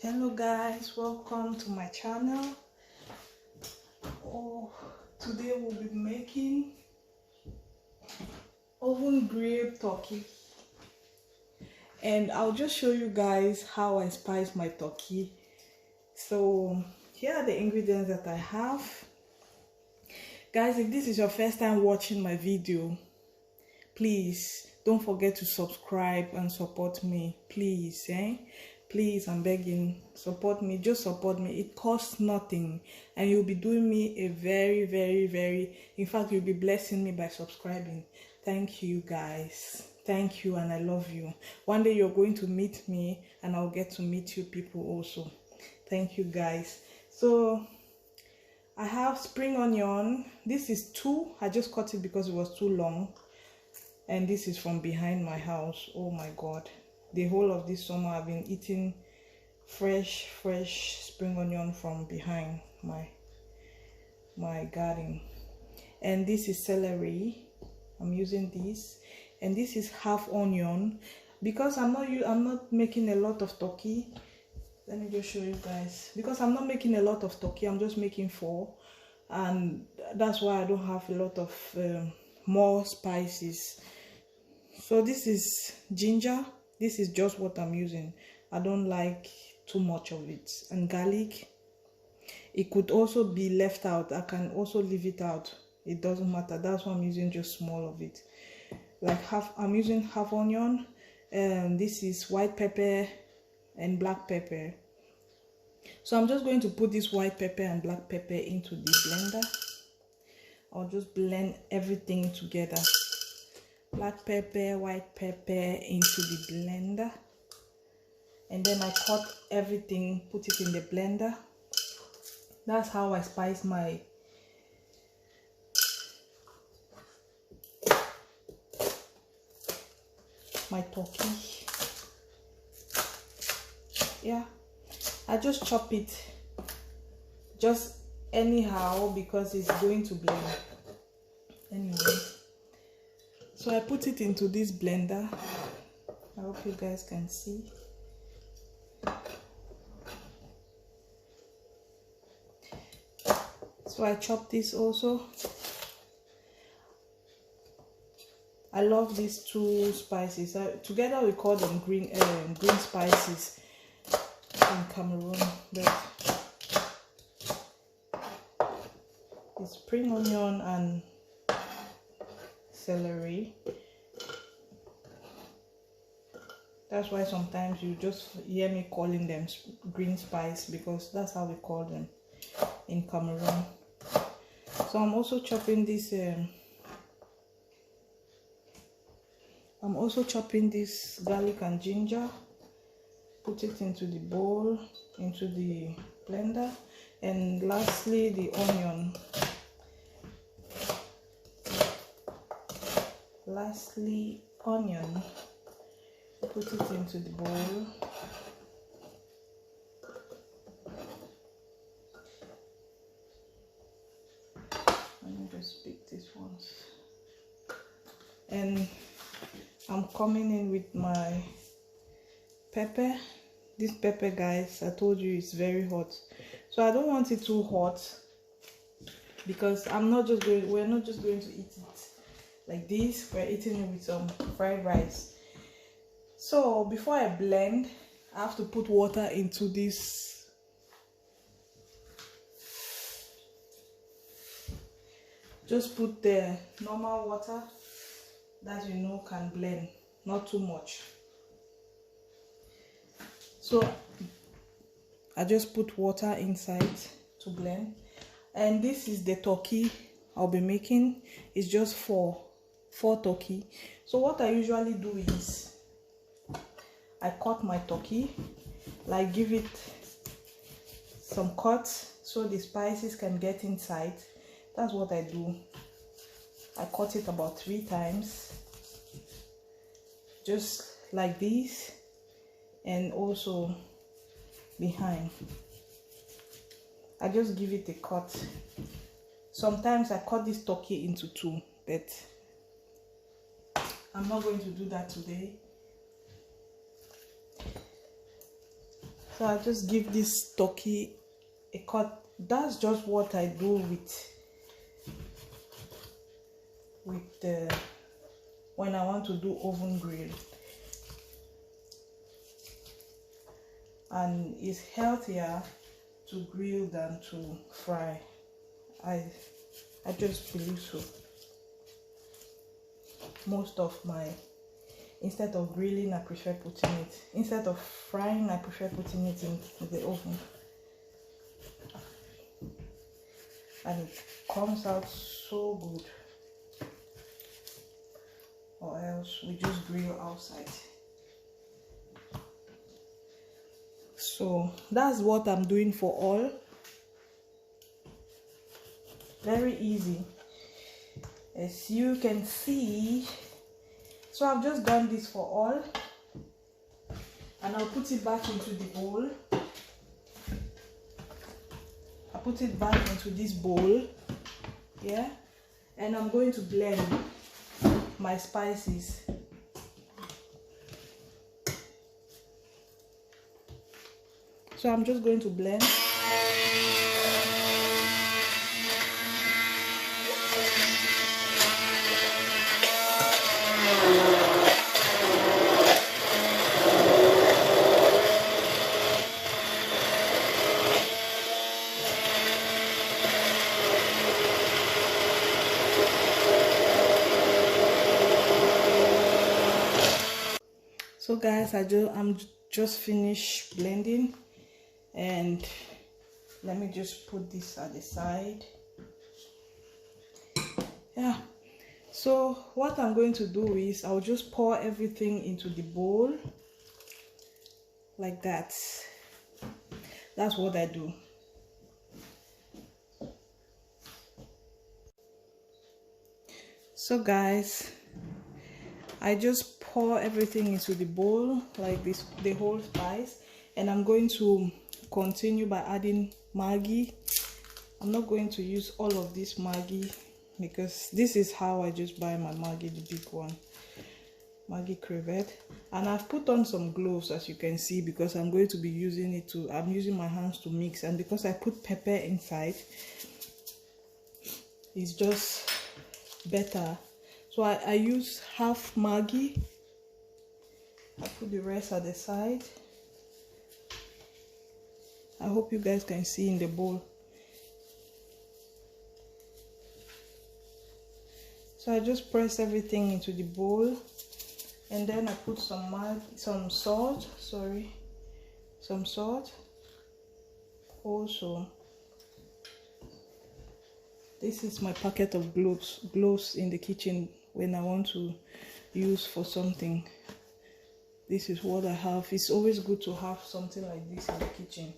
Hello guys, welcome to my channel. Today we'll be making oven grilled turkey, and I'll just show you guys how I spice my turkey. So here are the ingredients that I have. Guys, if this is your first time watching my video, please don't forget to subscribe and support me, please. Please, I'm begging, support me. Just support me. It costs nothing, and you'll be doing me a very, in fact, you'll be blessing me by subscribing. Thank you guys, thank you, and I love you. One day you're going to meet me, and I'll get to meet you people also. Thank you guys. So I have spring onion. This is 2. I just cut it because it was too long, and this is from behind my house. Oh my god, the whole of this summer I've been eating fresh spring onion from behind my garden. And this is celery. I'm using this, and this is half onion because I'm not making a lot of turkey. Let me just show you guys. Because I'm not making a lot of turkey, I'm just making 4, and that's why I don't have a lot of more spices. So this is ginger. This is just what I'm using. I don't like too much of it. And garlic, it could also be left out. I can also leave it out. It doesn't matter. That's why I'm using just small of it. Like I'm using half onion. This is white pepper and black pepper. So I'm just going to put this white pepper and black pepper into the blender. I'll just blend everything together. Black pepper, white pepper into the blender, and then I cut everything, put it in the blender. That's how I spice my turkey. Yeah, I just chop it just anyhow because it's going to blend anyway. So I put it into this blender. I hope you guys can see. So I chop this also. I love these 2 spices. Together we call them green spices in Cameroon. But it's spring onion and celery. That's why sometimes you just hear me calling them green spice, because that's how we call them in Cameroon. So I'm also chopping this garlic and ginger. Put it into the bowl, into the blender, and lastly the onion. Put it into the bowl. Let me just pick this one. And I'm coming in with my pepper. This pepper, guys, I told you it's very hot, so I don't want it too hot, because we're not just going to eat it like this. We're eating it with some fried rice. So before I blend, I have to put water into this. Just put the normal water that you know can blend, not too much. So I just put water inside to blend. And this is the turkey I'll be making. It's just 4 turkey. So what I usually do is I cut my turkey, like give it some cuts so the spices can get inside. That's what I do. I cut it about 3 times, just like this, and also behind. I just give it a cut. Sometimes I cut this turkey into 2, but I'm not going to do that today. So I just give this turkey a cut. That's just what I do with the when I want to do oven grill, and it's healthier to grill than to fry. I just believe so. Most of my, instead of grilling, I prefer putting it, instead of frying, I prefer putting it in the oven, and it comes out so good. Or else we just grill outside. So that's what I'm doing for all. Very easy, as you can see. So I've just done this for all, and I'll put it back into the bowl. I put it back into this bowl, yeah, and I'm going to blend my spices. So I'm just going to blend. So guys, I'm just finished blending, and let me just put this at the side. Yeah, so what I'm going to do is I'll just pour everything into the bowl like that. That's what I do. So guys, I just pour everything into the bowl like this, the whole spice, and I'm going to continue by adding Maggi. I'm not going to use all of this Maggi because this is how I just buy my Maggi, the big one, Maggi crevette. And I've put on some gloves, as you can see, because I'm going to be using it to, I'm using my hands to mix, and because I put pepper inside, it's just better. So I use half Maggi. I put the rest at the side. I hope you guys can see in the bowl. So I just press everything into the bowl, and then I put some salt. Some salt. Also, this is my packet of gloves in the kitchen when I want to use for something. This is what I have. It's always good to have something like this in the kitchen,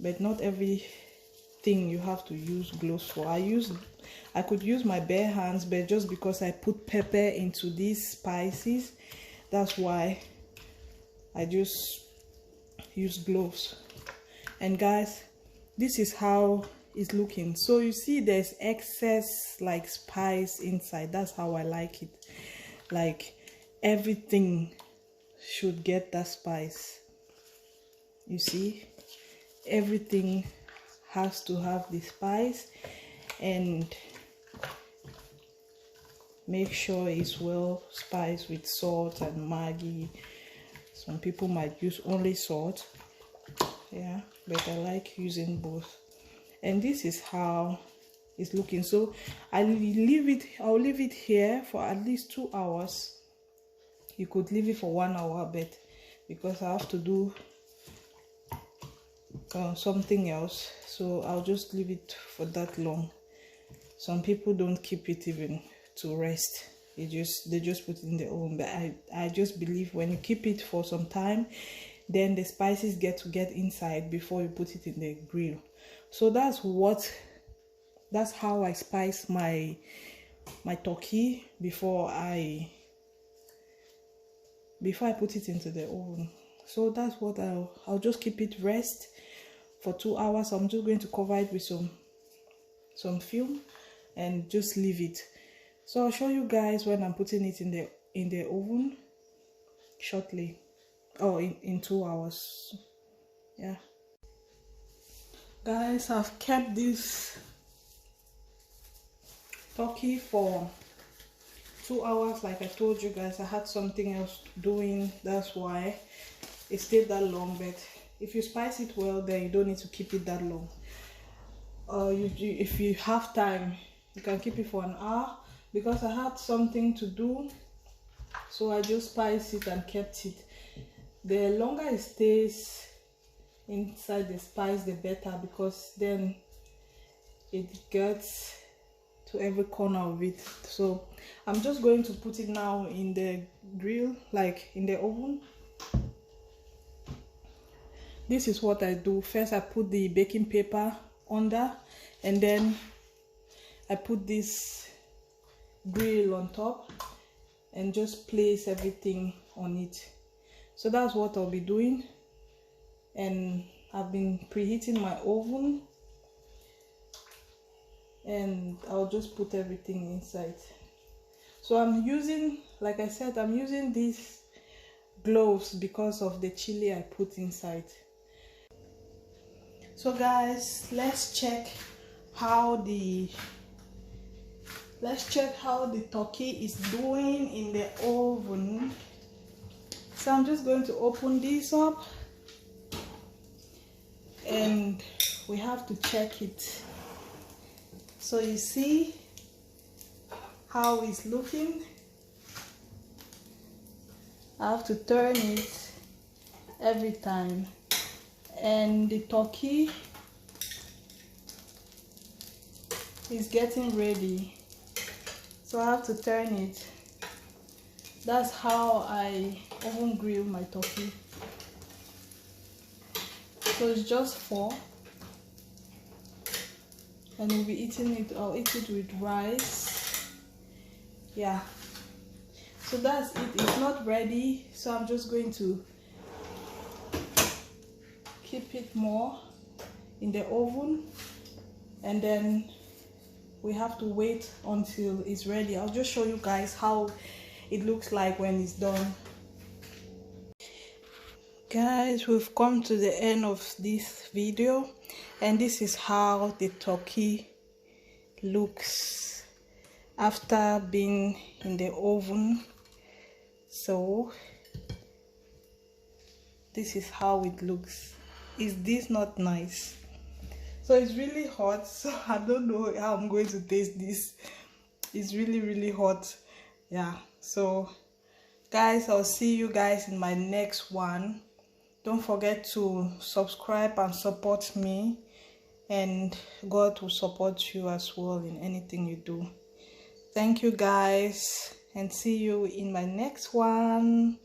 but not everything you have to use gloves for. I could use my bare hands, but just because I put pepper into these spices, that's why I just use gloves. And guys, this is how it's looking. So you see there's excess like spice inside. That's how I like it. Like everything should get that spice. You see, everything has to have the spice, and make sure it's well spiced with salt and Maggi. Some people might use only salt, yeah, but I like using both. And this is how it's looking. So I'll leave it here for at least 2 hours. You could leave it for 1 hour, but because I have to do something else, so I'll just leave it for that long. Some people don't keep it even to rest. They just put it in the oven. But I just believe when you keep it for some time, then the spices get inside before you put it in the grill. So that's how I spice my turkey before I put it into the oven. So that's what I'll just keep it rest for 2 hours. I'm just going to cover it with some film and just leave it. So I'll show you guys when I'm putting it in the oven shortly. Oh, in 2 hours. Yeah, guys, I've kept this turkey for 2 hours. Like I told you guys, I had something else doing, that's why it stayed that long. But if you spice it well, then you don't need to keep it that long. If you have time, you can keep it for an hour. Because I had something to do, so I just spiced it and kept it. The longer it stays inside the spice, the better, because then it gets to every corner of it. So I'm just going to put it now in the grill, like in the oven. This is what I do. First I put the baking paper under, and then I put this grill on top and just place everything on it. So that's what I'll be doing. And I've been preheating my oven, and I'll just put everything inside. So I'm using, like I said, I'm using these gloves because of the chili I put inside. So guys, let's check how the turkey is doing in the oven. So I'm just going to open this up, and we have to check it. So you see how it's looking. I have to turn it every time, and the turkey is getting ready, so I have to turn it. That's how I oven grill my turkey. So it's just 4, and we'll be eating it. I'll eat it with rice. Yeah, so that's it. It's not ready, so I'm just going to keep it more in the oven, and then we have to wait until it's ready. I'll just show you guys how it looks like when it's done. Guys, we've come to the end of this video, and this is how the turkey looks after being in the oven. So this is how it looks. Is this not nice? So it's really hot, so I don't know how I'm going to taste this. It's really hot. Yeah, so guys, I'll see you guys in my next one. Don't forget to subscribe and support me, and God will support you as well in anything you do. Thank you guys, and see you in my next one.